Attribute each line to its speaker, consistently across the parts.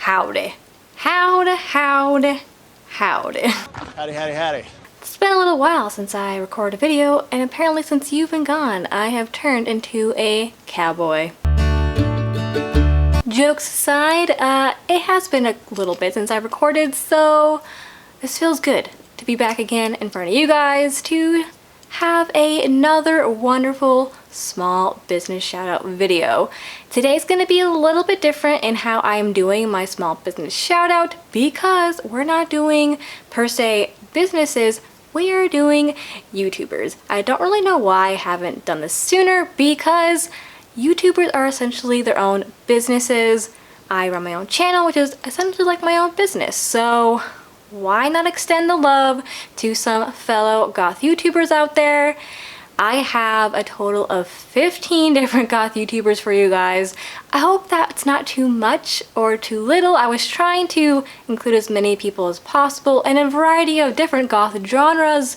Speaker 1: Howdy. Howdy, howdy, howdy.
Speaker 2: Howdy, howdy, howdy.
Speaker 1: It's been a little while since I recorded a video, and apparently since you've been gone, I have turned into a cowboy. Jokes aside, it has been a little bit since I recorded, so this feels good to be back again in front of you guys to have another wonderful small business shout out video. Today's gonna be a little bit different in how I'm doing my small business shout out because we're not doing per se businesses, we are doing YouTubers. I don't really know why I haven't done this sooner because YouTubers are essentially their own businesses. I run my own channel, which is essentially like my own business. So why not extend the love to some fellow goth YouTubers out there? I have a total of 15 different goth YouTubers for you guys. I hope that's not too much or too little. I was trying to include as many people as possible in a variety of different goth genres,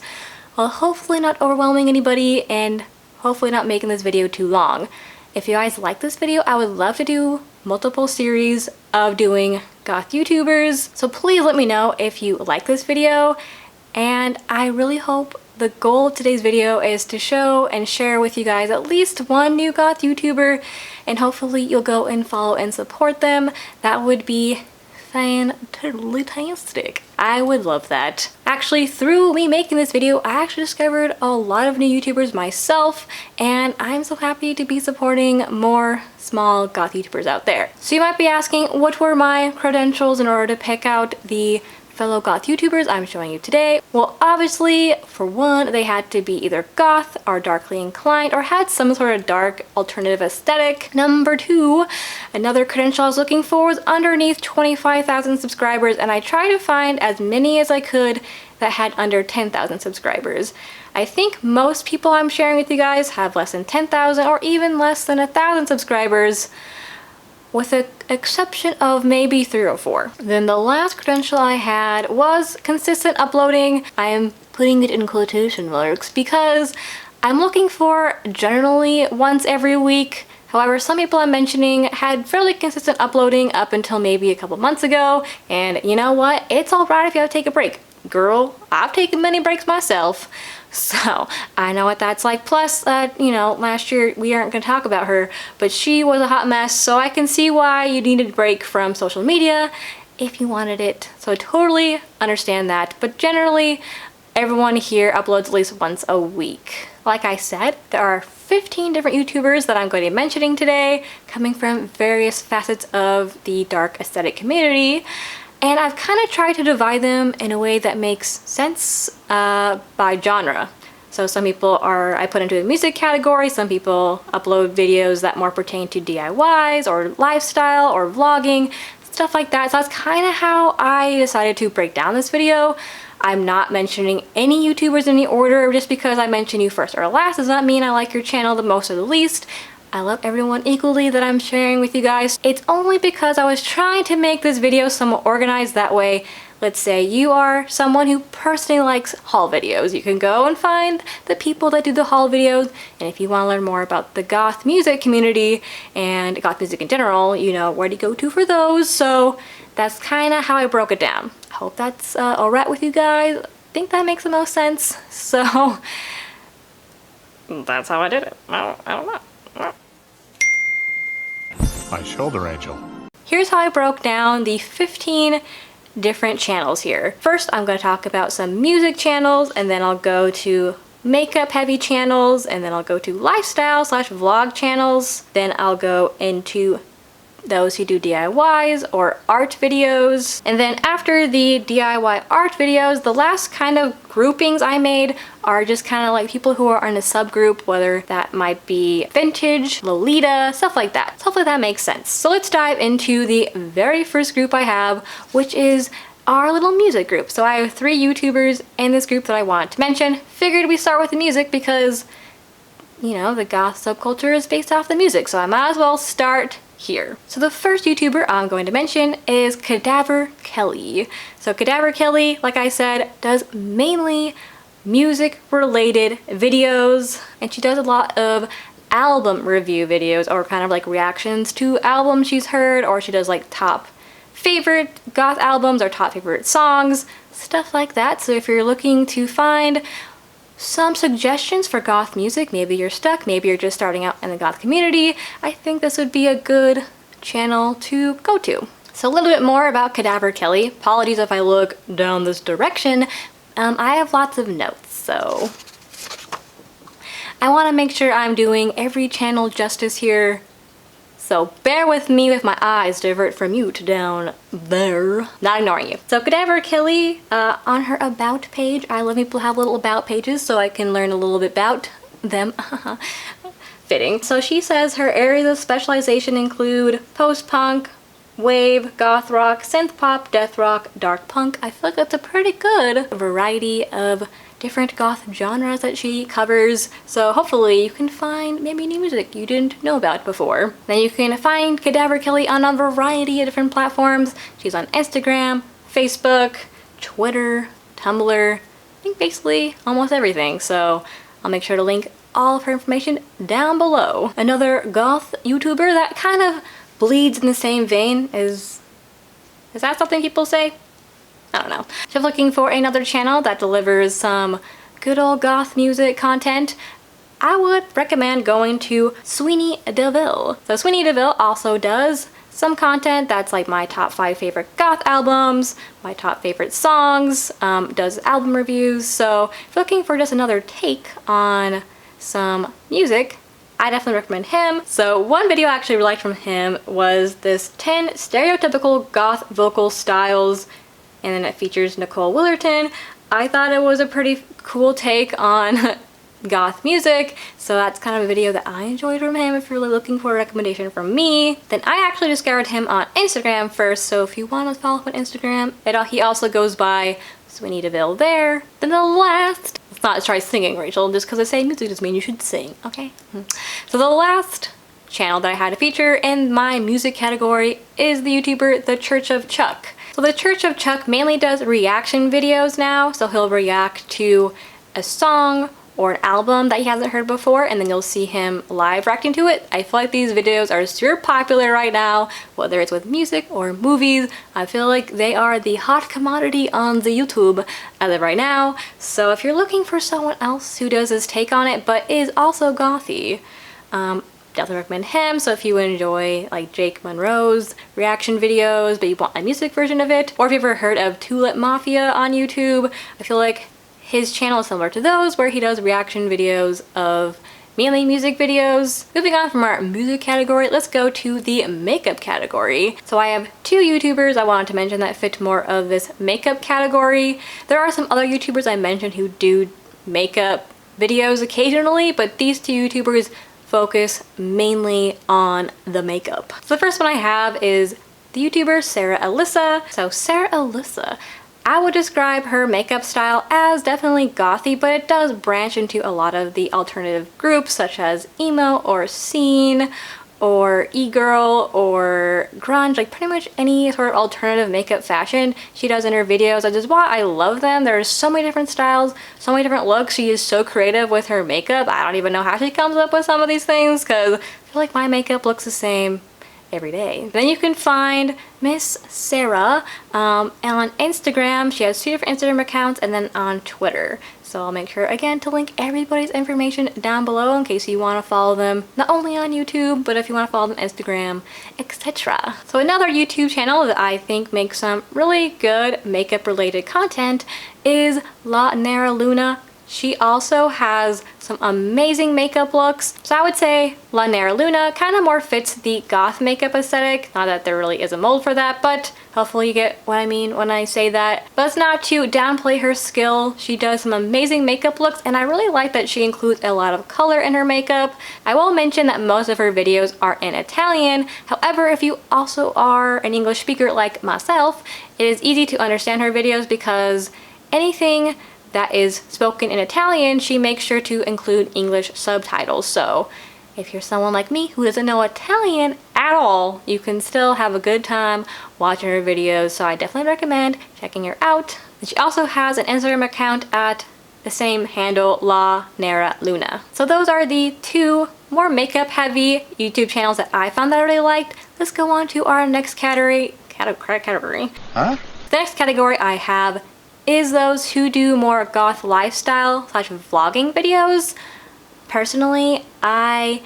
Speaker 1: while hopefully not overwhelming anybody and hopefully not making this video too long. If you guys like this video, I would love to do multiple series of doing goth YouTubers. So please let me know if you like this video. And I really hope the goal of today's video is to show and share with you guys at least one new goth YouTuber, and hopefully you'll go and follow and support them. That would be fantastic. I would love that. Actually, through me making this video, I actually discovered a lot of new YouTubers myself, and I'm so happy to be supporting more small goth YouTubers out there. So you might be asking, what were my credentials in order to pick out the fellow goth YouTubers I'm showing you today? Well, obviously, for one, they had to be either goth or darkly inclined or had some sort of dark alternative aesthetic. Number two, another credential I was looking for was underneath 25,000 subscribers, and I tried to find as many as I could that had under 10,000 subscribers. I think most people I'm sharing with you guys have less than 10,000 or even less than 1,000 subscribers, with the exception of maybe 3 or 4. Then the last credential I had was consistent uploading. I am putting it in quotation marks because I'm looking for generally once every week. However, some people I'm mentioning had fairly consistent uploading up until maybe a couple months ago, and you know what? It's alright if you have to take a break. Girl, I've taken many breaks myself, so I know what that's like. Plus, you know, last year we aren't going to talk about her, but she was a hot mess, so I can see why you needed a break from social media if you wanted it. So I totally understand that, but generally everyone here uploads at least once a week. Like I said, there are 15 different YouTubers that I'm going to be mentioning today, coming from various facets of the dark aesthetic community. And I've kind of tried to divide them in a way that makes sense by genre. So some people I put into the music category, some people upload videos that more pertain to DIYs or lifestyle or vlogging, stuff like that. So that's kind of how I decided to break down this video. I'm not mentioning any YouTubers in any order. Just because I mention you first or last does not mean I like your channel the most or the least. I love everyone equally that I'm sharing with you guys. It's only because I was trying to make this video somewhat organized. That way, let's say you are someone who personally likes haul videos. You can go and find the people that do the haul videos. And if you want to learn more about the goth music community and goth music in general, you know where to go to for those. So that's kind of how I broke it down. I hope that's alright with you guys. I think that makes the most sense. So that's how I did it. I don't know.
Speaker 2: My shoulder angel.
Speaker 1: Here's how I broke down the 15 different channels here. First, I'm going to talk about some music channels, and then I'll go to makeup heavy channels, and then I'll go to lifestyle / vlog channels. Then I'll go into those who do DIYs or art videos. And then after the DIY art videos, the last kind of groupings I made are just kind of like people who are in a subgroup, whether that might be vintage, Lolita, stuff like that. So hopefully that makes sense. So let's dive into the very first group I have, which is our little music group. So I have 3 YouTubers in this group that I want to mention. Figured we start with the music because, you know, the goth subculture is based off the music, so I might as well start here. So the first YouTuber I'm going to mention is Cadaver Kelly. So Cadaver Kelly, like I said, does mainly music related videos, and she does a lot of album review videos or kind of like reactions to albums she's heard, or she does like top favorite goth albums, our top favorite songs, stuff like that. So if you're looking to find some suggestions for goth music, maybe you're stuck, maybe you're just starting out in the goth community, I think this would be a good channel to go to. So a little bit more about Cadaver Kelly. Apologies if I look down this direction. I have lots of notes, so I want to make sure I'm doing every channel justice here. So bear with me with my eyes divert from you to down there. Not ignoring you. So Cadaver Kelly, on her about page, I love people who have little about pages so I can learn a little bit about them. Fitting. So she says her areas of specialization include post-punk, wave, goth rock, synth pop, death rock, dark punk. I feel like that's a pretty good variety of different goth genres that she covers. So hopefully you can find maybe new music you didn't know about before. Then you can find Cadaver Kelly on a variety of different platforms. She's on Instagram, Facebook, Twitter, Tumblr, I think basically almost everything. So I'll make sure to link all of her information down below. Another goth YouTuber that kind of bleeds in the same vein is that something people say? I don't know. If you're looking for another channel that delivers some good old goth music content, I would recommend going to Sweeney Deville. So Sweeney Deville also does some content that's like my top 5 favorite goth albums, my top favorite songs, does album reviews. So if you're looking for just another take on some music, I definitely recommend him. So one video I actually really liked from him was this 10 stereotypical goth vocal styles, and then it features Nicole Willerton. I thought it was a pretty cool take on goth music, so that's kind of a video that I enjoyed from him if you're really looking for a recommendation from me. Then I actually discovered him on Instagram first, so if you want to follow him on Instagram, he also goes by Sweeney Deville there. Then the last, let's not try singing, Rachel, just because I say music doesn't mean you should sing, okay? So the last channel that I had to feature in my music category is the YouTuber The Church of Chuck. So The Church of Chuck mainly does reaction videos now, so he'll react to a song or an album that he hasn't heard before, and then you'll see him live reacting to it. I feel like these videos are super popular right now, whether it's with music or movies. I feel like they are the hot commodity on the YouTube as of right now. So if you're looking for someone else who does his take on it but is also gothy, definitely recommend him. So if you enjoy like Jake Monroe's reaction videos but you want a music version of it, or if you've ever heard of Tulip Mafia on YouTube, I feel like his channel is similar to those, where he does reaction videos of mainly music videos. Moving on from our music category, let's go to the makeup category. So I have 2 YouTubers I wanted to mention that fit more of this makeup category. There are some other YouTubers I mentioned who do makeup videos occasionally, but these 2 YouTubers focus mainly on the makeup. So the first one I have is the YouTuber Sarah Alyssa. So Sarah Alyssa, I would describe her makeup style as definitely gothy, but it does branch into a lot of the alternative groups such as emo or scene or e-girl or grunge, like pretty much any sort of alternative makeup fashion she does in her videos. That is why I love them. There's so many different styles, so many different looks. She is so creative with her makeup. I don't even know how she comes up with some of these things, because I feel like my makeup looks the same every day. Then you can find Miss Sarah on Instagram. She has 2 different Instagram accounts, and then on Twitter. So I'll make sure again to link everybody's information down below in case you want to follow them not only on YouTube, but if you want to follow them on Instagram, etc. So another YouTube channel that I think makes some really good makeup related content is La Nera Luna. She also has some amazing makeup looks. So I would say La Nera Luna kind of more fits the goth makeup aesthetic. Not that there really is a mold for that, but hopefully you get what I mean when I say that. But it's not to downplay her skill. She does some amazing makeup looks, and I really like that she includes a lot of color in her makeup. I will mention that most of her videos are in Italian. However, if you also are an English speaker like myself, it is easy to understand her videos because anything that is spoken in Italian, she makes sure to include English subtitles. So if you're someone like me who doesn't know Italian at all, you can still have a good time watching her videos. So I definitely recommend checking her out. And she also has an Instagram account at the same handle, La Nera Luna. So those are the 2 more makeup heavy YouTube channels that I found that I really liked. Let's go on to our next category. category.
Speaker 2: Huh?
Speaker 1: The next category I have is those who do more goth lifestyle / vlogging videos. Personally, I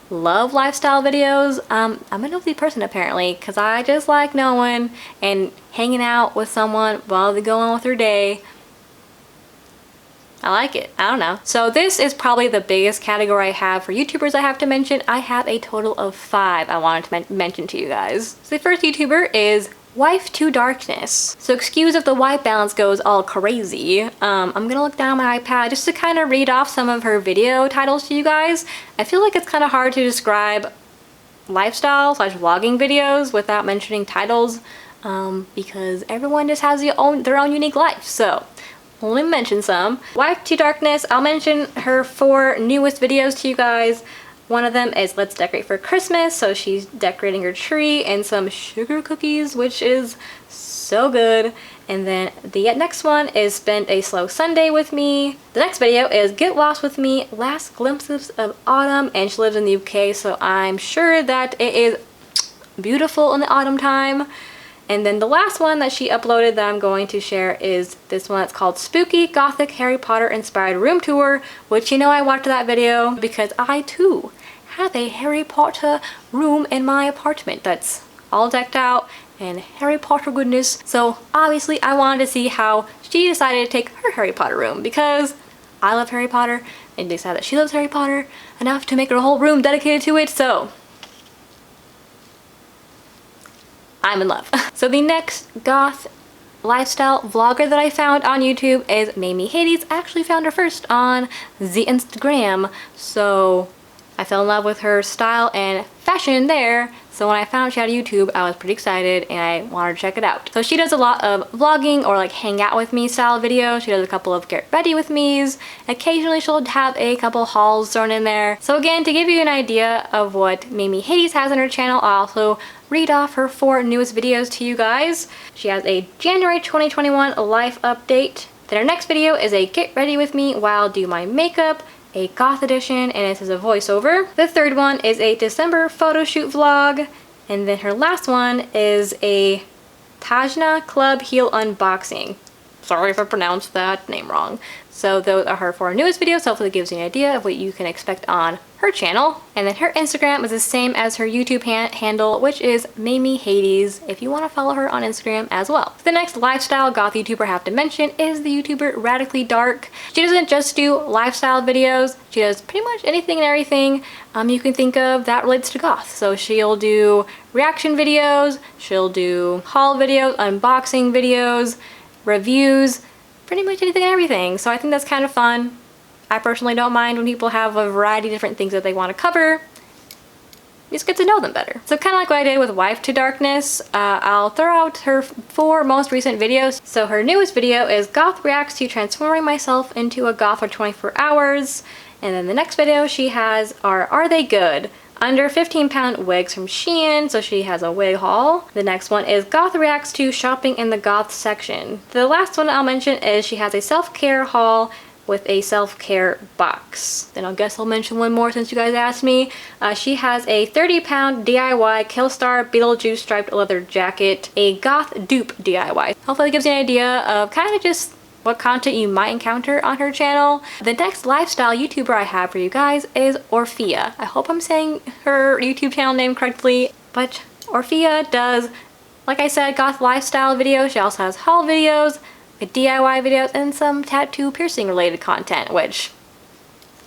Speaker 1: love lifestyle videos. I'm a nosy person apparently, because I just like knowing and hanging out with someone while they go on with their day. I like it. I don't know. So this is probably the biggest category I have for YouTubers I have to mention. I have a total of 5 I wanted to mention to you guys. So the first YouTuber is Wife to Darkness. So excuse if the white balance goes all crazy. I'm gonna look down my iPad just to kind of read off some of her video titles to you guys. I feel like it's kind of hard to describe lifestyle / vlogging videos without mentioning titles, because everyone just has their own unique life. So only mention some. Wife to Darkness, I'll mention her 4 newest videos to you guys. One of them is Let's Decorate for Christmas, so she's decorating her tree and some sugar cookies, which is so good. And then the next one is Spend a Slow Sunday with Me. The next video is Get Lost with Me, Last Glimpses of Autumn, and she lives in the UK, so I'm sure that it is beautiful in the autumn time. And then the last one that she uploaded that I'm going to share is this one that's called Spooky Gothic Harry Potter Inspired Room Tour, which you know I watched that video because I too have a Harry Potter room in my apartment that's all decked out and Harry Potter goodness. So obviously I wanted to see how she decided to take her Harry Potter room, because I love Harry Potter and decided that she loves Harry Potter enough to make her whole room dedicated to it. So I'm in love. So the next goth lifestyle vlogger that I found on YouTube is Mamie Hades. I actually found her first on the Instagram, so I fell in love with her style and fashion there. So when I found she had a YouTube, I was pretty excited and I wanted to check it out. So she does a lot of vlogging or like hang out with me style videos. She does a couple of get ready with me's. Occasionally she'll have a couple hauls thrown in there. So again, to give you an idea of what Mamie Hades has on her channel, I'll also read off her 4 newest videos to you guys. She has a January 2021 life update. Then her next video is a get ready with me while do my makeup, a goth edition, and this is a voiceover. The third one is a December photo shoot vlog, and then her last one is a Tajna Club heel unboxing. Sorry if I pronounced that name wrong. So those are her 4 newest videos. Hopefully it gives you an idea of what you can expect on her channel. And then her Instagram is the same as her YouTube handle, which is Mamie Hades, if you want to follow her on Instagram as well. The next lifestyle goth YouTuber I have to mention is the YouTuber Radically Dark. She doesn't just do lifestyle videos, she does pretty much anything and everything you can think of that relates to goth. So she'll do reaction videos, she'll do haul videos, unboxing videos, reviews, pretty much anything and everything. So I think that's kind of fun. I personally don't mind when people have a variety of different things that they want to cover. You just get to know them better. So kind of like what I did with Wife to Darkness, I'll throw out her 4 most recent videos. So her newest video is Goth Reacts to Transforming Myself into a Goth for 24 Hours. And then the next video she has are They Good? Under 15-pound wigs from Shein, so she has a wig haul. The next one is Goth Reacts to Shopping in the Goth section. The last one I'll mention is she has a self-care haul with a self-care box. Then I guess I'll mention one more since you guys asked me. She has a 30-pound DIY Killstar Beetlejuice striped leather jacket, a goth dupe DIY. Hopefully it gives you an idea of kind of just what content you might encounter on her channel. The next lifestyle YouTuber I have for you guys is Orphea. I hope I'm saying her YouTube channel name correctly, but Orphea does, like I said, goth lifestyle videos. She also has haul videos, DIY videos, and some tattoo piercing related content, which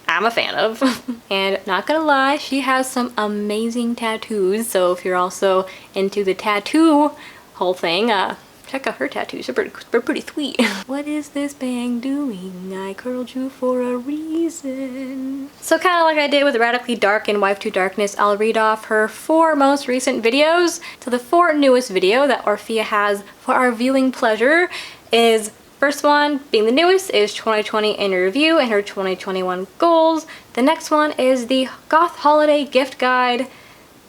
Speaker 1: I'm a fan of. And not gonna lie, she has some amazing tattoos, so if you're also into the tattoo whole thing, check out her tattoos. They're pretty sweet. What is this bang doing? I curled you for a reason. So kind of like I did with Radically Dark and Wife to Darkness, I'll read off her 4 most recent videos. So the 4 newest video that Orphea has for our viewing pleasure is, first one being the newest is 2020 in review and her 2021 goals. The next one is the Goth Holiday Gift Guide.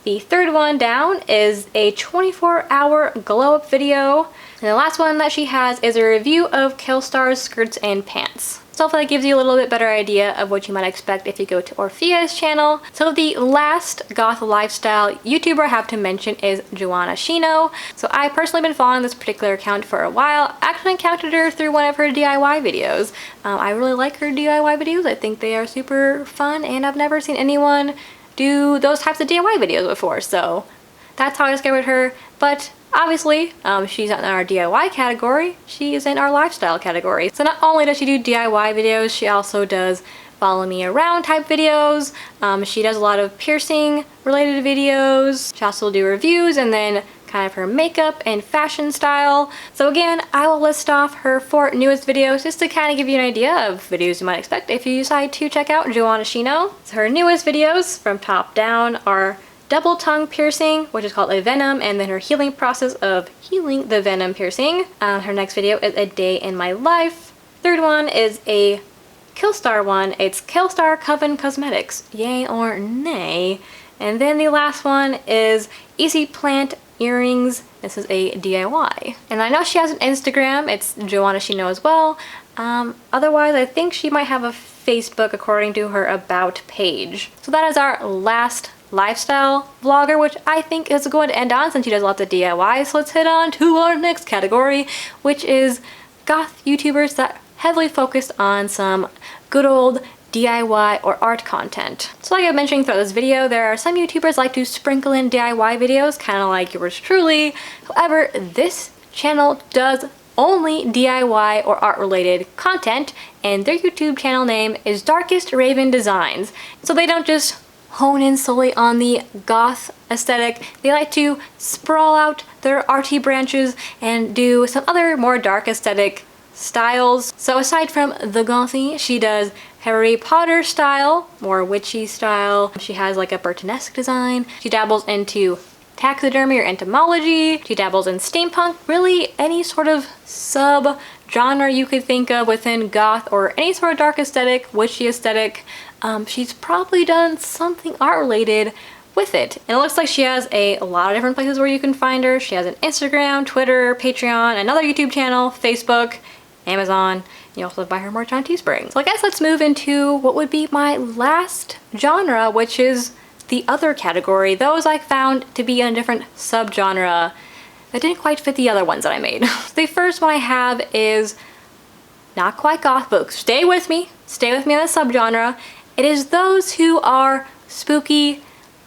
Speaker 1: The third one down is a 24-hour glow up video. And the last one that she has is a review of Killstar's skirts and pants. So hopefully that gives you a little bit better idea of what you might expect if you go to Orphea's channel. So the last goth lifestyle YouTuber I have to mention is Joanna Shino. So I've personally been following this particular account for a while. I actually encountered her through one of her DIY videos. I really like her DIY videos. I think they are super fun, and I've never seen anyone do those types of DIY videos before. So that's how I discovered her. But obviously, she's not in our DIY category, she is in our lifestyle category. So not only does she do DIY videos, she also does follow me around type videos. She does a lot of piercing related videos. She also will do reviews and then kind of her makeup and fashion style. So again, I will list off her 4 newest videos just to kind of give you an idea of videos you might expect if you decide to check out Joanna Shino. So her newest videos from top down are double tongue piercing, which is called a venom, and then her healing process of healing the venom piercing. Her next video is a day in my life. Third one is a Killstar one. It's Killstar Coven Cosmetics, yay or nay. And then the last one is Easy Plant earrings. This is a DIY. And I know she has an Instagram. It's Joanna Shino as well. Otherwise, I think she might have a Facebook according to her about page. So that is our last lifestyle vlogger, which I think is going to end on since she does lots of DIY. So let's head on to our next category, which is goth YouTubers that heavily focus on some good old DIY or art content. So like I mentioned throughout this video, there are some YouTubers like to sprinkle in DIY videos, kind of like yours truly. However, this channel does only DIY or art related content, and their YouTube channel name is Darkest Raven Designs. So they don't just hone in solely on the goth aesthetic. They like to sprawl out their arty branches and do some other more dark aesthetic styles. So aside from the gothy, she does Harry Potter style, more witchy style. She has like a Burtonesque design. She dabbles into taxidermy or entomology. She dabbles in steampunk, really any sort of sub genre you could think of within goth or any sort of dark aesthetic, witchy aesthetic. She's probably done something art related with it. And it looks like she has a lot of different places where you can find her. She has an Instagram, Twitter, Patreon, another YouTube channel, Facebook, Amazon. You also buy her merch on Teespring. So I guess let's move into what would be my last genre, which is the other category. Those I found to be in a different subgenre that didn't quite fit the other ones that I made. So the first one I have is not quite goth, but stay with me on the subgenre. It is those who are spooky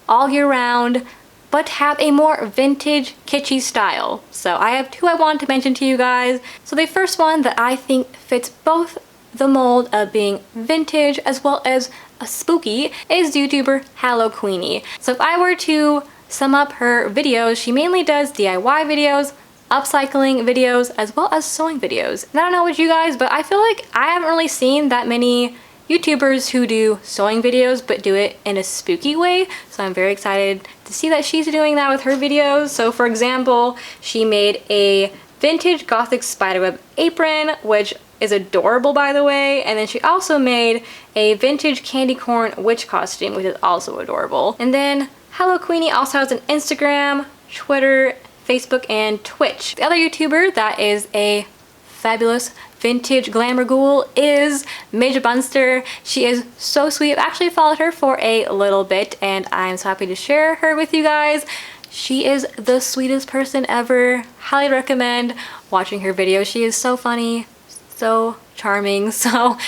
Speaker 1: all year round, but have a more vintage, kitschy style. So I have 2 I want to mention to you guys. So the first one that I think fits both the mold of being vintage as well as a spooky is YouTuber Hello Queenie. So if I were to sum up her videos, she mainly does DIY videos, upcycling videos, as well as sewing videos. And I don't know about you guys, but I feel like I haven't really seen that many YouTubers who do sewing videos but do it in a spooky way. So I'm very excited to see that she's doing that with her videos. So for example, she made a vintage gothic spiderweb apron, which is adorable by the way, and then she also made a vintage candy corn witch costume, which is also adorable. And then Hello Queenie also has an Instagram, Twitter, Facebook, and Twitch. The other YouTuber that is a fabulous vintage glamour ghoul is Midge Bunster. She is so sweet. I've actually followed her for a little bit and I'm so happy to share her with you guys. She is the sweetest person ever. Highly recommend watching her videos. She is so funny, so charming, so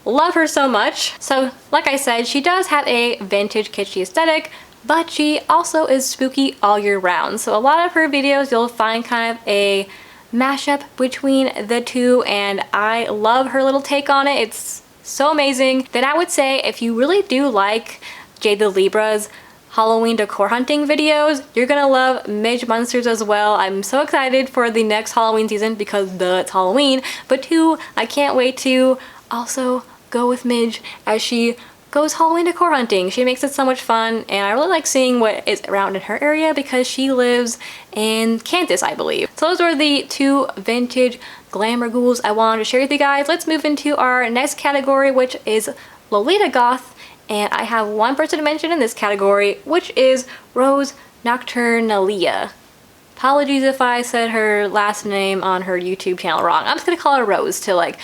Speaker 1: love her so much. So like I said, she does have a vintage kitschy aesthetic, but she also is spooky all year round. So a lot of her videos you'll find kind of a mashup between the two, and I love her little take on it. It's so amazing. Then I would say if you really do like Jade the Libra's Halloween decor hunting videos, you're gonna love Midge Munsters as well. I'm so excited for the next Halloween season because it's Halloween, but 2, I can't wait to also go with Midge as she goes Halloween decor hunting. She makes it so much fun, and I really like seeing what is around in her area because she lives in Kansas, I believe. So those were the 2 vintage glamour ghouls I wanted to share with you guys. Let's move into our next category, which is Lolita Goth. And I have one person to mention in this category, which is Rose Nocturnalia. Apologies if I said her last name on her YouTube channel wrong. I'm just gonna call her Rose to like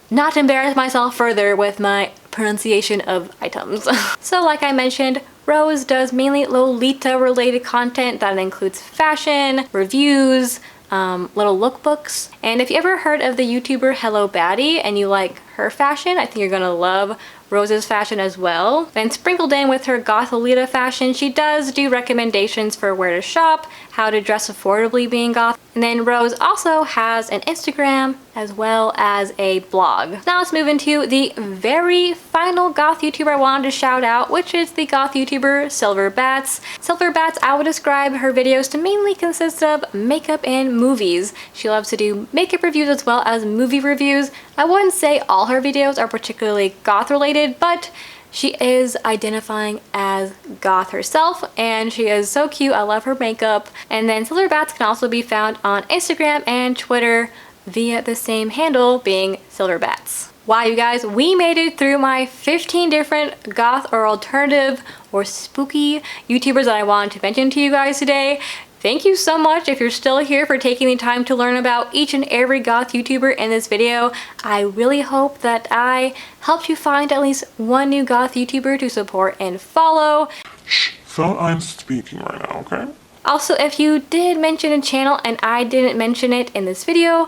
Speaker 1: not embarrass myself further with my pronunciation of items. So like I mentioned, Rose does mainly Lolita related content that includes fashion, reviews, little lookbooks. And if you ever heard of the YouTuber Hello Baddie and you like her fashion, I think you're gonna love Rose's fashion as well. And sprinkled in with her Goth Lolita fashion, she does do recommendations for where to shop, how to dress affordably being goth. And then Rose also has an Instagram as well as a blog. Now let's move into the very final goth YouTuber I wanted to shout out, which is the goth YouTuber Silver Bats. Silver Bats, I would describe her videos to mainly consist of makeup and movies. She loves to do makeup reviews as well as movie reviews. I wouldn't say all her videos are particularly goth related, but she is identifying as goth herself and she is so cute. I love her makeup. And then Silver Bats can also be found on Instagram and Twitter via the same handle, being Silver Bats. Wow, you guys, we made it through my 15 different goth or alternative or spooky YouTubers that I wanted to mention to you guys today. Thank you so much if you're still here for taking the time to learn about each and every goth YouTuber in this video. I really hope that I helped you find at least one new goth YouTuber to support and follow.
Speaker 3: Shh, so I'm speaking right now, okay?
Speaker 1: Also, if you did mention a channel and I didn't mention it in this video,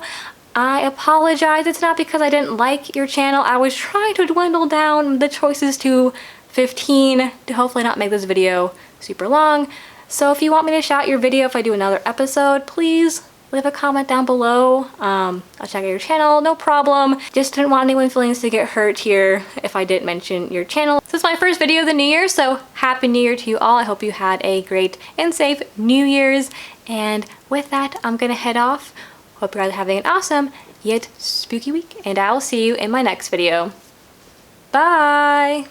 Speaker 1: I apologize. It's not because I didn't like your channel. I was trying to dwindle down the choices to 15 to hopefully not make this video super long. So if you want me to shout your video if I do another episode, please leave a comment down below. I'll check out your channel, no problem. Just didn't want anyone's feelings to get hurt here if I didn't mention your channel. This is my first video of the new year, so happy new year to you all. I hope you had a great and safe New Year's. And with that, I'm gonna head off. Hope you guys are having an awesome yet spooky week, and I will see you in my next video. Bye!